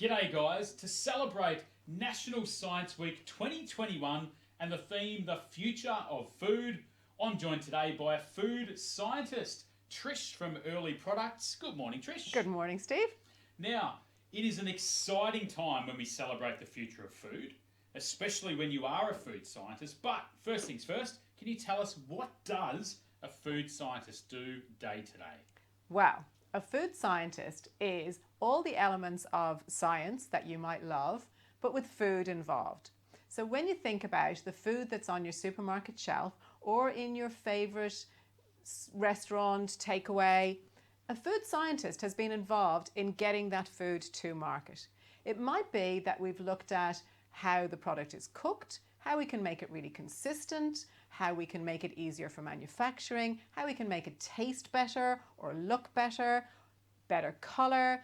G'day guys, to celebrate National Science Week 2021 and the theme, the future of food, I'm joined today by a food scientist, Trish from Earlee Products. Good morning, Trish. Good morning, Steve. Now, it is an exciting time when we celebrate the future of food, especially when you are a food scientist. But first things first, can you tell us what does a food scientist do day to day? Well, a food scientist is all the elements of science that you might love, but with food involved. So when you think about the food that's on your supermarket shelf or in your favorite restaurant takeaway, a food scientist has been involved in getting that food to market. It might be that we've looked at how the product is cooked, how we can make it really consistent, how we can make it easier for manufacturing, how we can make it taste better or look better, better color,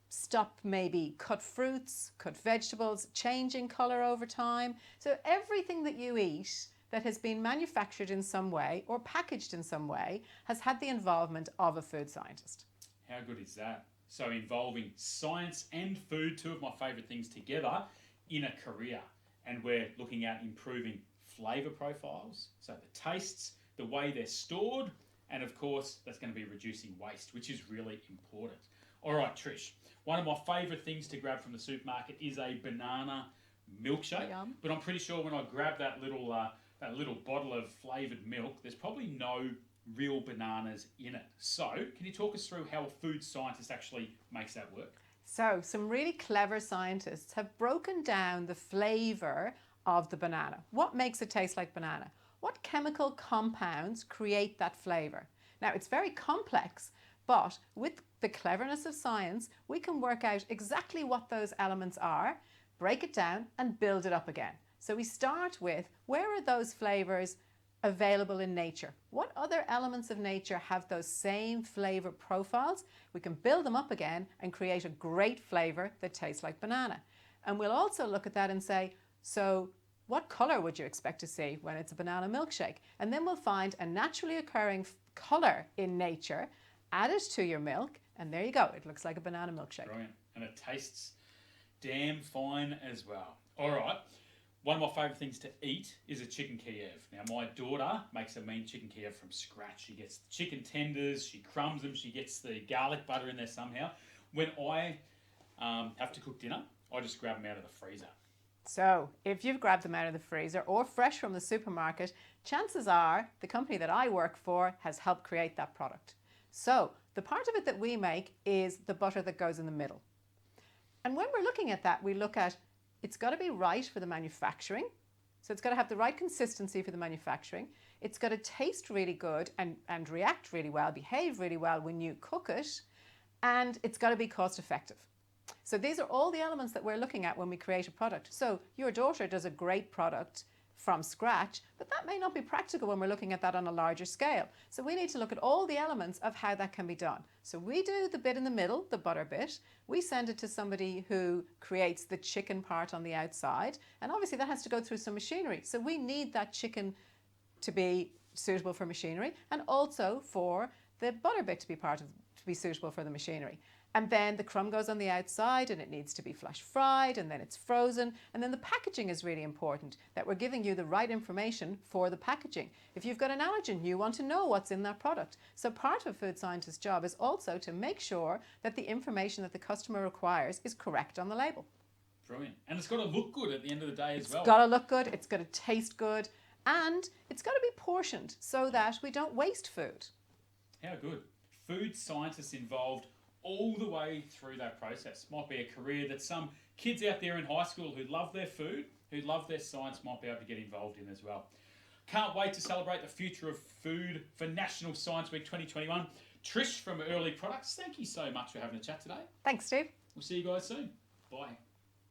stop maybe cut fruits, cut vegetables, changing color over time. So everything that you eat that has been manufactured in some way or packaged in some way has had the involvement of a food scientist. How good is that? So involving science and food, two of my favourite things together in a career. And we're looking at improving flavour profiles, so the tastes, the way they're stored, and of course that's going to be reducing waste, which is really important. All right, Trish, one of my favourite things to grab from the supermarket is a banana milkshake. Yum. But I'm pretty sure when I grab that little bottle of flavoured milk, there's probably no real bananas in it. So can you talk us through how a food scientist actually makes that work? So some really clever scientists have broken down the flavour of the banana. What makes it taste like banana? What chemical compounds create that flavour? Now it's very complex, but with the cleverness of science, we can work out exactly what those elements are, break it down and build it up again. So we start with, where are those flavours available in nature? What other elements of nature have those same flavour profiles? We can build them up again and create a great flavour that tastes like banana. And we'll also look at that and say, so what colour would you expect to see when it's a banana milkshake? And then we'll find a naturally occurring colour in nature, add it to your milk, and there you go. It looks like a banana milkshake. Brilliant. And it tastes damn fine as well. All right. One of my favourite things to eat is a chicken Kiev. Now, my daughter makes a mean chicken Kiev from scratch. She gets the chicken tenders, she crumbs them, she gets the garlic butter in there somehow. When I have to cook dinner, I just grab them out of the freezer. So if you've grabbed them out of the freezer or fresh from the supermarket, chances are the company that I work for has helped create that product. So the part of it that we make is the butter that goes in the middle. And when we're looking at that, we look at, it's got to be right for the manufacturing. So it's got to have the right consistency for the manufacturing. It's got to taste really good and react really well, behave really well when you cook it. And it's got to be cost effective. So these are all the elements that we're looking at when we create a product. So your daughter does a great product from scratch, but that may not be practical when we're looking at that on a larger scale. So we need to look at all the elements of how that can be done. So we do the bit in the middle, the butter bit. We send it to somebody who creates the chicken part on the outside. And obviously that has to go through some machinery. So we need that chicken to be suitable for machinery and also for the butter bit to be suitable for the machinery. And then the crumb goes on the outside and it needs to be flash fried and then it's frozen. And then the packaging is really important, that we're giving you the right information for the packaging. If you've got an allergen, you want to know what's in that product. So part of a food scientist's job is also to make sure that the information that the customer requires is correct on the label. Brilliant. And it's got to look good at the end of the day as well. It's got to look good, it's got to taste good, and it's got to be portioned so that we don't waste food. How good. Food scientists involved all the way through that process. Might be a career that some kids out there in high school who love their food, who love their science, might be able to get involved in as well. Can't wait to celebrate the future of food for National Science Week 2021. Trish from Earlee Products, thank you so much for having a chat today. Thanks, Steve. We'll see you guys soon. Bye.